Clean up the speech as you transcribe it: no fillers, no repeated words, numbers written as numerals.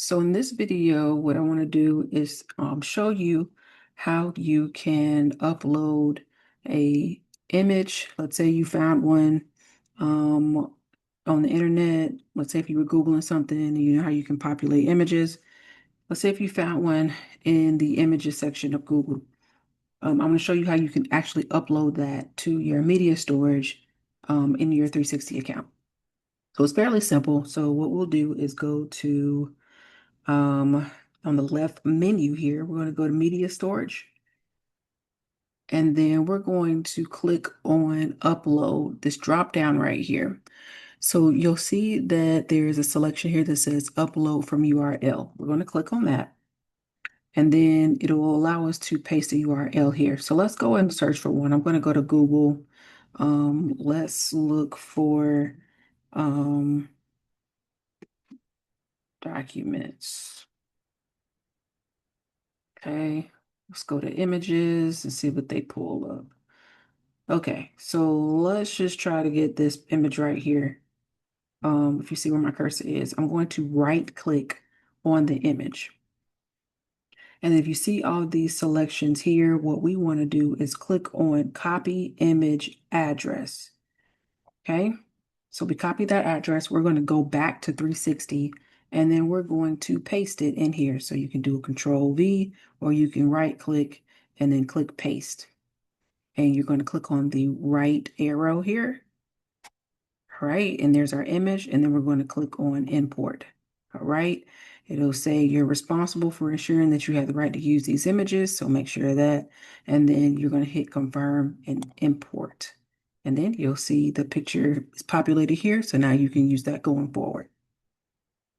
So in this video, what I want to do is show you how you can upload a image. Let's say you found one um, on the internet. Let's say if you were Googling something, you know how you can populate images. Let's say if you found one in the images section of Google. I'm going to show you how you can actually upload that to your media storage in your 360 account. So it's fairly simple. So what we'll do is go to um, on the left menu here, we're going to go to media storage. And then we're going to click on upload, this drop down right here. So you'll see that there's a selection here that says upload from URL. We're going to click on that. And then it'll allow us to paste the URL here. So let's go and search for one. I'm going to go to Google. Let's look for um, documents. Okay, let's go to images and see what they pull up. Okay, so let's just try to get this image right here. If you see where my cursor is, I'm going to right click on the image. And if you see all these selections here, what we want to do is click on copy image address. Okay, so we copy that address. We're going to go back to 360 and then we're going to paste it in here. So you can do a Control V or you can right click and then click paste. And you're going to click on the right arrow here. All right, and there's our image, and then we're going to click on import. All right, it'll say you're responsible for ensuring that you have the right to use these images, so make sure of that. And then you're going to hit confirm and import. And then you'll see the picture is populated here, so now you can use that going forward.